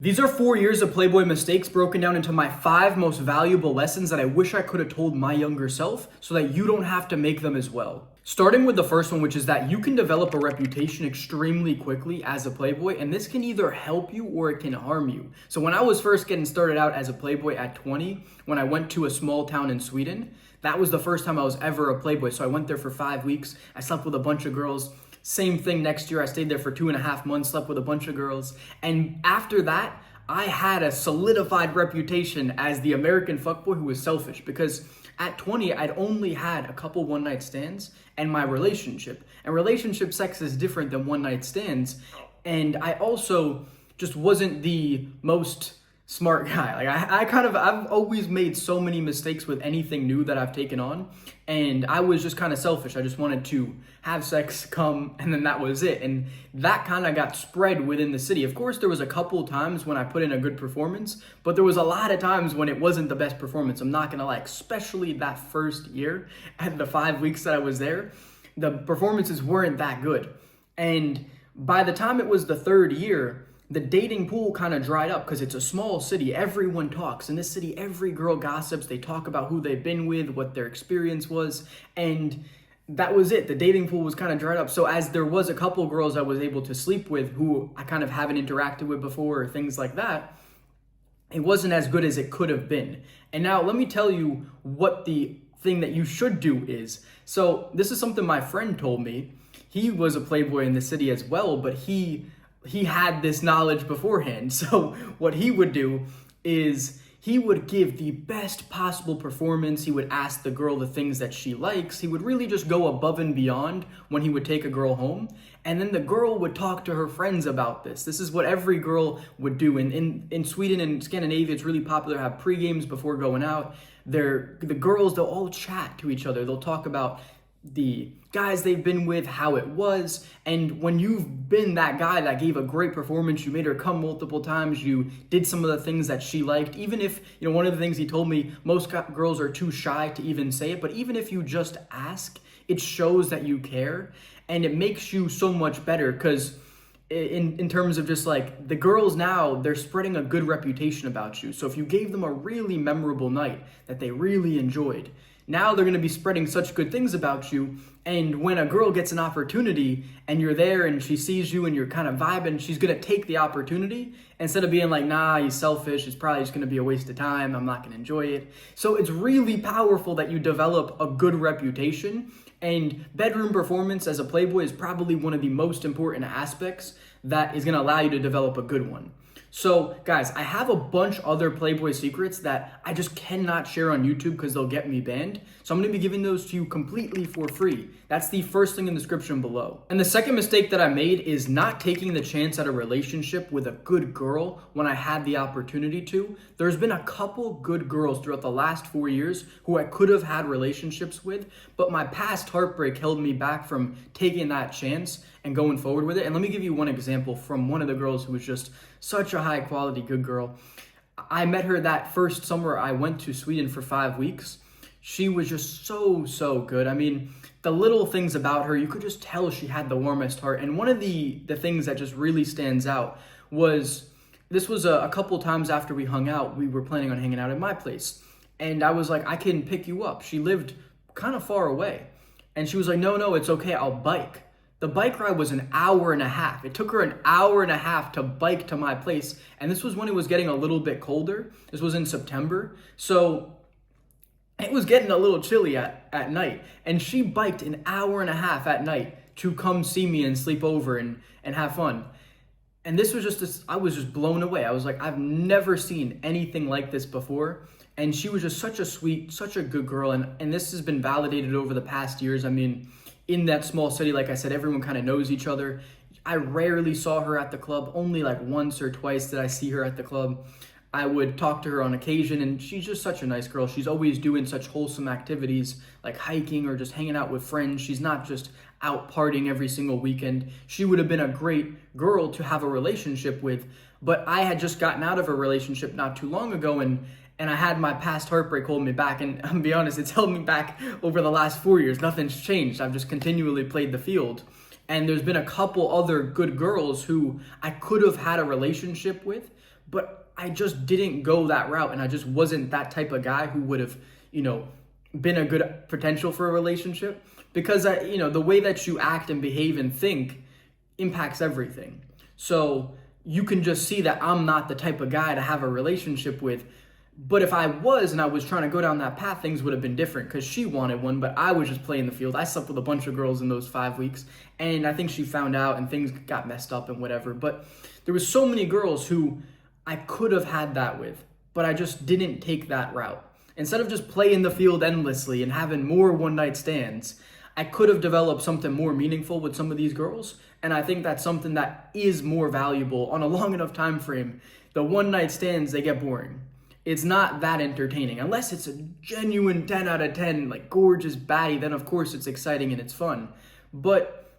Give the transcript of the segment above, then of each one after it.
These are 4 years of Playboy mistakes broken down into my 5 most valuable lessons that I wish I could have told my younger self so that you don't have to make them as well. Starting with the first one, which is that you can develop a reputation extremely quickly as a Playboy, and this can either help you or it can harm you. So when I was first getting started out as a Playboy at 20, when I went to a small town in Sweden, that was the first time I was ever a Playboy. So I went there for 5 weeks. I slept with a bunch of girls. Same thing next year. I stayed there for 2.5 months, slept with a bunch of girls. And after that, I had a solidified reputation as the American fuckboy who was selfish because at 20, I'd only had a couple one-night stands and my relationship. And relationship sex is different than one-night stands. And I also just wasn't the most smart guy. Like I've always made so many mistakes with anything new that I've taken on, and I was just kind of selfish. I just wanted to have sex, come, and then that was it. And that kind of got spread within the city. Of course, there was a couple times when I put in a good performance, but there was a lot of times when it wasn't the best performance. I'm not gonna lie, especially that first year at the 5 weeks that I was there, the performances weren't that good. And by the time it was the third year, the dating pool kind of dried up because it's a small city. Everyone talks. In this city, every girl gossips. They talk about who they've been with, what their experience was, and that was it. The dating pool was kind of dried up. So as there was a couple girls I was able to sleep with who I kind of haven't interacted with before or things like that, it wasn't as good as it could have been. And now let me tell you what the thing that you should do is. So this is something my friend told me. He was a Playboy in the city as well, but he had this knowledge beforehand. So what he would do is he would give the best possible performance. He would ask the girl the things that she likes. He would really just go above and beyond when he would take a girl home. And then the girl would talk to her friends about this. This is what every girl would do. In Sweden and Scandinavia, it's really popular to have pre-games before going out. The girls, they'll all chat to each other. They'll talk about the guys they've been with, how it was. And when you've been that guy that gave a great performance, you made her come multiple times, you did some of the things that she liked, even if, one of the things he told me, most girls are too shy to even say it, but even if you just ask, it shows that you care and it makes you so much better because in terms of just like the girls now, they're spreading a good reputation about you. So if you gave them a really memorable night that they really enjoyed, now they're going to be spreading such good things about you. And when a girl gets an opportunity and you're there and she sees you and you're kind of vibing, she's going to take the opportunity instead of being like, nah, he's selfish. It's probably just going to be a waste of time. I'm not going to enjoy it. So it's really powerful that you develop a good reputation. And bedroom performance as a Playboy is probably one of the most important aspects that is going to allow you to develop a good one. So guys, I have a bunch other Playboy secrets that I just cannot share on YouTube because they'll get me banned. So I'm going to be giving those to you completely for free. That's the first thing in the description below. And the second mistake that I made is not taking the chance at a relationship with a good girl when I had the opportunity to. There's been a couple good girls throughout the last 4 years who I could have had relationships with, but my past heartbreak held me back from taking that chance and going forward with it. And let me give you one example from one of the girls who was just such a high quality good girl. I met her that first summer I went to Sweden for 5 weeks. She was just so good. I mean, the little things about her, you could just tell she had the warmest heart. And one of the things that just really stands out was, this was a couple times after we hung out, we were planning on hanging out at my place. And I was like, I can pick you up. She lived kind of far away. And she was like, no, it's okay, I'll bike. The bike ride was an hour and a half. It took her an hour and a half to bike to my place. And this was when it was getting a little bit colder. This was in September. So it was getting a little chilly at night. And she biked an hour and a half at night to come see me and sleep over and have fun. And this was just I was just blown away. I was like, I've never seen anything like this before. And she was just such a sweet, such a good girl. And this has been validated over the past years. I mean, in that small city, like I said, everyone kind of knows each other. I rarely saw her at the club. Only like once or twice did I see her at the club. I would talk to her on occasion, and she's just such a nice girl. She's always doing such wholesome activities like hiking or just hanging out with friends. She's not just out partying every single weekend. She would have been a great girl to have a relationship with, but I had just gotten out of a relationship not too long ago, and I had my past heartbreak hold me back. And I'm be honest, it's held me back over the last 4 years. Nothing's changed. I've just continually played the field. And there's been a couple other good girls who I could have had a relationship with, but I just didn't go that route, and I just wasn't that type of guy who would have, been a good potential for a relationship, because the way that you act and behave and think impacts everything. So you can just see that I'm not the type of guy to have a relationship with. But if I was and I was trying to go down that path, things would have been different, because she wanted one, but I was just playing the field. I slept with a bunch of girls in those 5 weeks, and I think she found out and things got messed up and whatever. But there was so many girls who I could have had that with, but I just didn't take that route. Instead of just playing the field endlessly and having more one-night stands, I could have developed something more meaningful with some of these girls, and I think that's something that is more valuable on a long enough time frame. The one-night stands, they get boring. It's not that entertaining. Unless it's a genuine 10 out of 10, like gorgeous baddie, then of course it's exciting and it's fun. But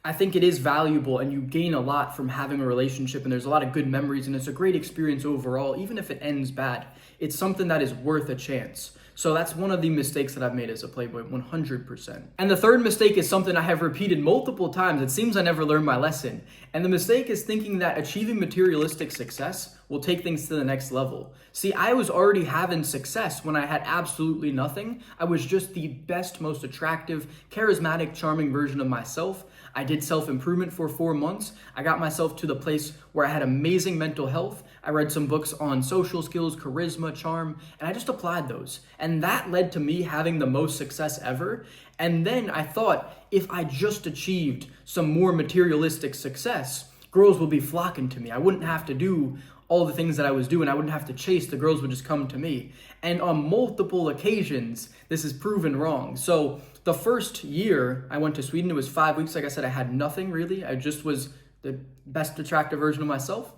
I think it is valuable, and you gain a lot from having a relationship, and there's a lot of good memories, and it's a great experience overall. Even if it ends bad, it's something that is worth a chance. So that's one of the mistakes that I've made as a Playboy, 100%. And the third mistake is something I have repeated multiple times. It seems I never learned my lesson. And the mistake is thinking that achieving materialistic success will take things to the next level. See, I was already having success when I had absolutely nothing. I was just the best, most attractive, charismatic, charming version of myself. I did self-improvement for 4 months. I got myself to the place where I had amazing mental health. I read some books on social skills, charisma, charm, and I just applied those. And that led to me having the most success ever. And then I thought, if I just achieved some more materialistic success, girls will be flocking to me. I wouldn't have to do all the things that I was doing. I wouldn't have to chase. The girls would just come to me. And on multiple occasions, this is proven wrong. So the first year I went to Sweden, it was 5 weeks. Like I said, I had nothing really. I just was the best attractive version of myself.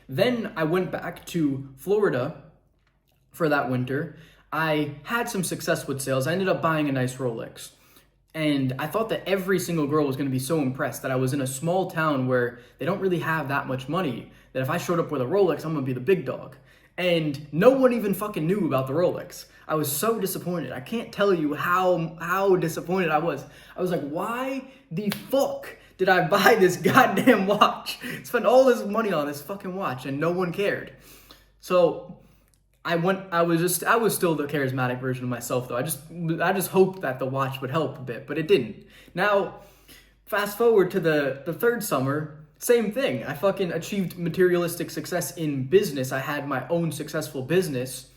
Then I went back to Florida for that winter. I had some success with sales. I ended up buying a nice Rolex. And I thought that every single girl was going to be so impressed that I was in a small town where they don't really have that much money, that if I showed up with a Rolex, I'm going to be the big dog. And no one even fucking knew about the Rolex. I was so disappointed. I can't tell you how disappointed I was. I was like, why the fuck did I buy this goddamn watch? Spend all this money on this fucking watch and no one cared. So I was still the charismatic version of myself though. I just hoped that the watch would help a bit, but it didn't. Now, fast forward to the third summer, same thing. I fucking achieved materialistic success in business. I had my own successful business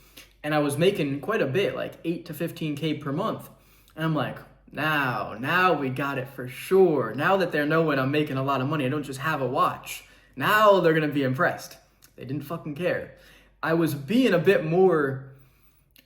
and I was making quite a bit, like 8 to 15K per month. And I'm like, now we got it for sure. Now that they're knowing I'm making a lot of money, I don't just have a watch. Now they're gonna be impressed. They didn't fucking care. I was being a bit more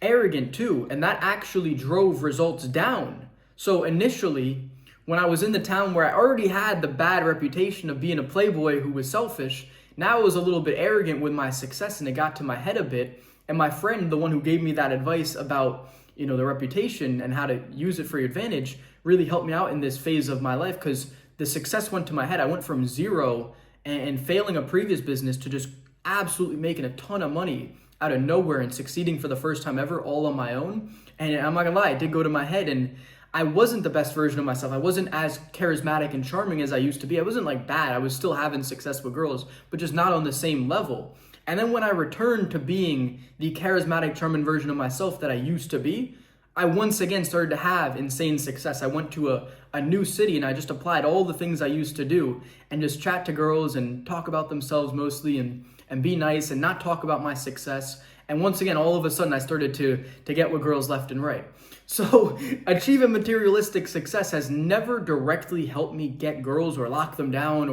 arrogant too, and that actually drove results down. So initially, when I was in the town where I already had the bad reputation of being a playboy who was selfish, now I was a little bit arrogant with my success and it got to my head a bit. And my friend, the one who gave me that advice about, the reputation and how to use it for your advantage, really helped me out in this phase of my life, because the success went to my head. I went from zero and failing a previous business to just absolutely making a ton of money out of nowhere and succeeding for the first time ever all on my own. And I'm not gonna lie, it did go to my head, and I wasn't the best version of myself. I wasn't as charismatic and charming as I used to be. I wasn't like bad. I was still having success with girls, but just not on the same level. And then when I returned to being the charismatic, charming version of myself that I used to be, I once again started to have insane success. I went to a new city and I just applied all the things I used to do and just chat to girls and talk about themselves mostly and be nice and not talk about my success. And once again, all of a sudden I started to get with girls left and right. So achieving materialistic success has never directly helped me get girls or lock them down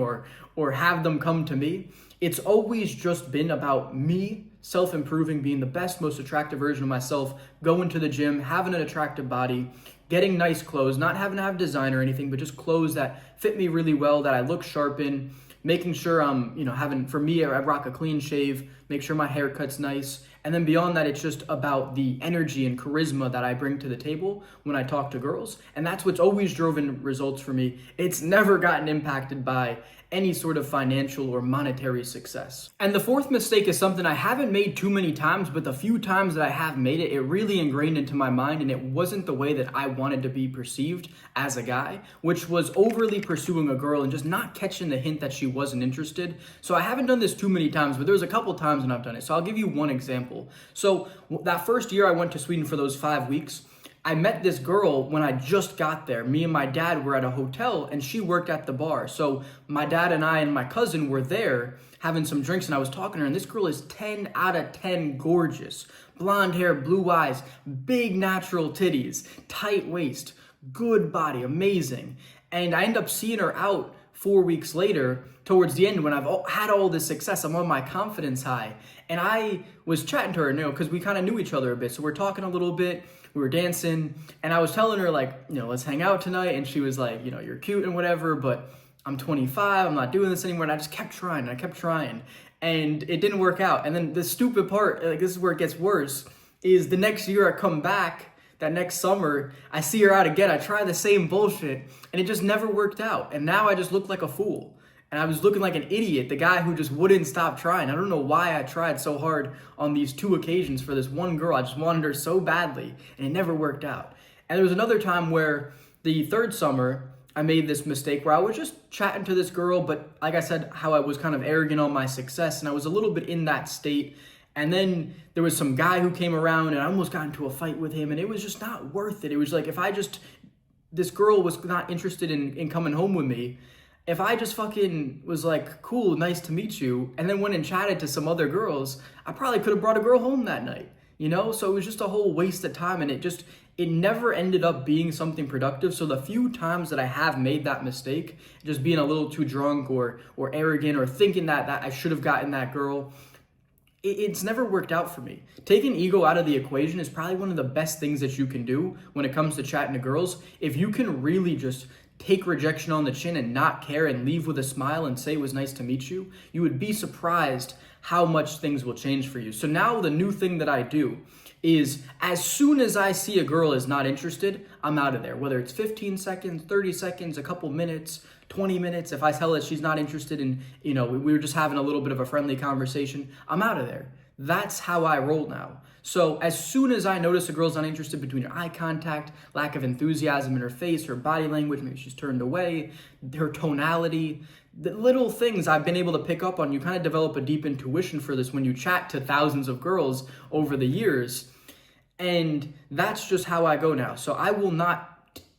or have them come to me. It's always just been about me self-improving, being the best, most attractive version of myself, going to the gym, having an attractive body, getting nice clothes, not having to have design or anything, but just clothes that fit me really well, that I look sharp in, making sure I'm, for me, I rock a clean shave, make sure my haircut's nice. And then beyond that, it's just about the energy and charisma that I bring to the table when I talk to girls. And that's what's always driven results for me. It's never gotten impacted by any sort of financial or monetary success. And the fourth mistake is something I haven't made too many times, but the few times that I have made it, it really ingrained into my mind, and it wasn't the way that I wanted to be perceived as a guy, which was overly pursuing a girl and just not catching the hint that she wasn't interested. So I haven't done this too many times, but there was a couple times when I've done it. So I'll give you one example. So that first year I went to Sweden for those 5 weeks, I met this girl when I just got there. Me and my dad were at a hotel and she worked at the bar. So my dad and I and my cousin were there having some drinks, and I was talking to her, and this girl is 10 out of 10 gorgeous. Blonde hair, blue eyes, big natural titties, tight waist, good body, amazing. And I end up seeing her out 4 weeks later towards the end when I've had all this success. I'm on my confidence high. And I was chatting to her, because we kind of knew each other a bit. So we're talking a little bit. We were dancing, and I was telling her, like, let's hang out tonight. And she was like, you're cute and whatever, but I'm 25. I'm not doing this anymore. And I just kept trying. And I kept trying. And it didn't work out. And then the stupid part, like, this is where it gets worse, is the next year I come back, that next summer, I see her out again. I try the same bullshit, and it just never worked out. And now I just look like a fool. And I was looking like an idiot, the guy who just wouldn't stop trying. I don't know why I tried so hard on these 2 occasions for this one girl. I just wanted her so badly, and it never worked out. And there was another time where the third summer, I made this mistake where I was just chatting to this girl, but like I said, how I was kind of arrogant on my success, and I was a little bit in that state. And then there was some guy who came around, and I almost got into a fight with him, and it was just not worth it. It was like, this girl was not interested in coming home with me. If I just fucking was like, cool, nice to meet you, and then went and chatted to some other girls, I probably could have brought a girl home that night, So it was just a whole waste of time, and it never ended up being something productive. So the few times that I have made that mistake, just being a little too drunk or arrogant or thinking that I should have gotten that girl, it's never worked out for me. Taking ego out of the equation is probably one of the best things that you can do when it comes to chatting to girls. If you can really just take rejection on the chin and not care and leave with a smile and say it was nice to meet you, you would be surprised how much things will change for you. So now the new thing that I do is, as soon as I see a girl is not interested, I'm out of there. Whether it's 15 seconds, 30 seconds, a couple minutes, 20 minutes. If I tell her she's not interested in, we were just having a little bit of a friendly conversation, I'm out of there. That's how I roll now. So as soon as I notice a girl's not interested, between her eye contact, lack of enthusiasm in her face, her body language, maybe she's turned away, her tonality, the little things I've been able to pick up on, you kind of develop a deep intuition for this when you chat to thousands of girls over the years. And that's just how I go now. So I will not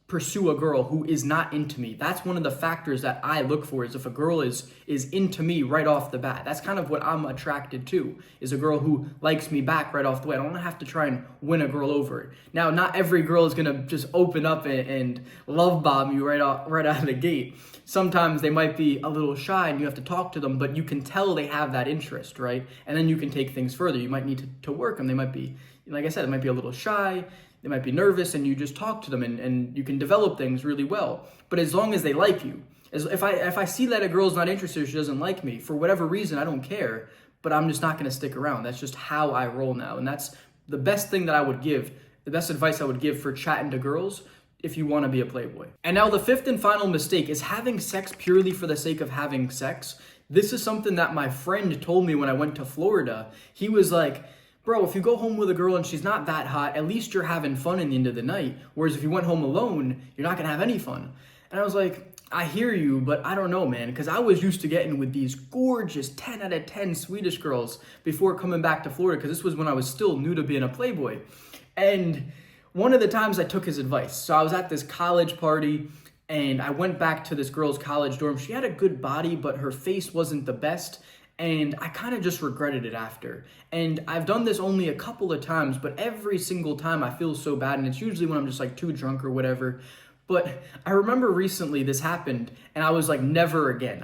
pursue a girl who is not into me. That's one of the factors that I look for, is if a girl is into me right off the bat. That's kind of what I'm attracted to, is a girl who likes me back right off the way. I don't have to try and win a girl over. Now, not every girl is gonna just open up and love bomb you right out of the gate. Sometimes they might be a little shy and you have to talk to them, but you can tell they have that interest, right? And then you can take things further. You might need to work them. They might be, like I said, they might be a little shy. They might be nervous, and you just talk to them and you can develop things really well. But as long as they like you, if I see that a girl's not interested, she doesn't like me, for whatever reason, I don't care, but I'm just not going to stick around. That's just how I roll now. And that's the best thing that I would give, the best advice I would give for chatting to girls if you want to be a playboy. And now the fifth and final mistake is having sex purely for the sake of having sex. This is something that my friend told me when I went to Florida. He was like, bro, if you go home with a girl and she's not that hot, at least you're having fun in the end of the night. Whereas if you went home alone, you're not gonna have any fun. And I was like, I hear you, but I don't know, man. Because I was used to getting with these gorgeous 10 out of 10 Swedish girls before coming back to Florida, because this was when I was still new to being a playboy. And one of the times I took his advice. So I was at this college party, and I went back to this girl's college dorm. She had a good body, but her face wasn't the best. And I kind of just regretted it after. And I've done this only a couple of times, but every single time I feel so bad. And it's usually when I'm just like too drunk or whatever. But I remember recently this happened, and I was like, never again.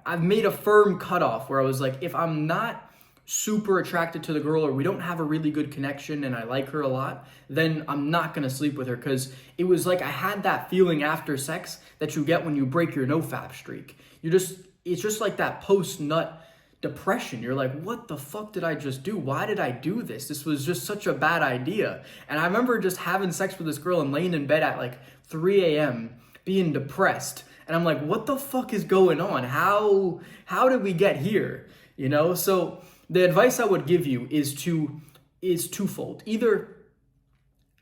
I've made a firm cutoff where I was like, if I'm not super attracted to the girl, or we don't have a really good connection and I like her a lot, then I'm not gonna sleep with her. Because it was like I had that feeling after sex that you get when you break your nofap streak. It's just like that post-nut depression. You're like, what the fuck did I just do? Why did I do this? This was just such a bad idea. And I remember just having sex with this girl and laying in bed at like 3 a.m. being depressed. And I'm like, what the fuck is going on? How did we get here? You know? So the advice I would give you is twofold. Either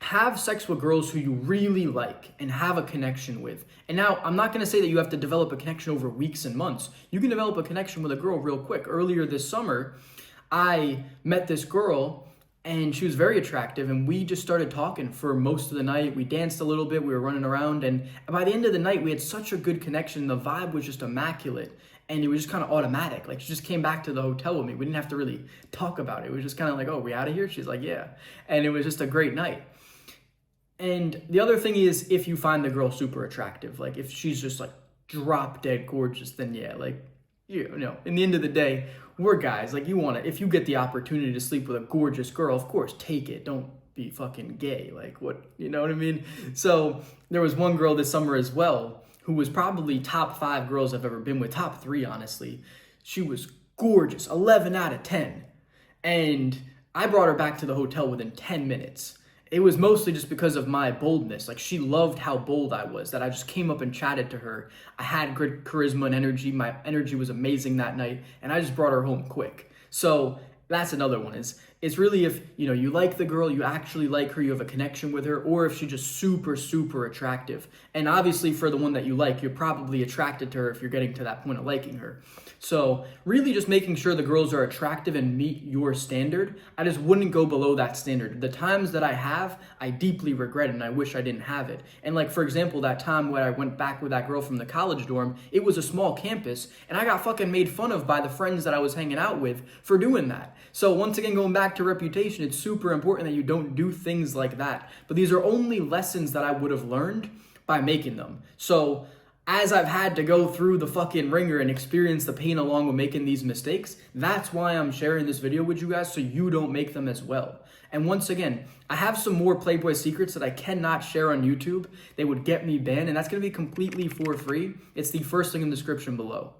have sex with girls who you really like and have a connection with. And now, I'm not going to say that you have to develop a connection over weeks and months. You can develop a connection with a girl real quick. Earlier this summer, I met this girl and she was very attractive, and we just started talking for most of the night. We danced a little bit, we were running around, and by the end of the night, we had such a good connection. The vibe was just immaculate, and it was just kind of automatic. Like, she just came back to the hotel with me. We didn't have to really talk about it. It was just kind of like, oh, we out of here? She's like, yeah. And it was just a great night. And the other thing is, if you find the girl super attractive, like if she's just like drop dead gorgeous, then yeah, like, you know, in the end of the day, we're guys. Like, you want to, if you get the opportunity to sleep with a gorgeous girl, of course, take it. Don't be fucking gay. Like, what, you know what I mean? So there was one girl this summer as well, who was probably top 5 girls I've ever been with, top 3, honestly. She was gorgeous, 11 out of 10. And I brought her back to the hotel within 10 minutes. It was mostly just because of my boldness. Like, she loved how bold I was, that I just came up and chatted to her. I had good charisma and energy. My energy was amazing that night, and I just brought her home quick. So that's another one. It's really if, you know, you like the girl, you actually like her, you have a connection with her, or if she's just super, super attractive. And obviously for the one that you like, you're probably attracted to her if you're getting to that point of liking her. So really just making sure the girls are attractive and meet your standard. I just wouldn't go below that standard. The times that I have, I deeply regret it and I wish I didn't have it. And like, for example, that time when I went back with that girl from the college dorm, it was a small campus and I got fucking made fun of by the friends that I was hanging out with for doing that. So once again, going back to reputation, it's super important that you don't do things like that. But these are only lessons that I would have learned by making them. So as I've had to go through the fucking ringer and experience the pain along with making these mistakes, that's why I'm sharing this video with you guys, so you don't make them as well. And once again, I have some more Playboy secrets that I cannot share on YouTube. They would get me banned, and that's going to be completely for free. It's the first thing in the description below.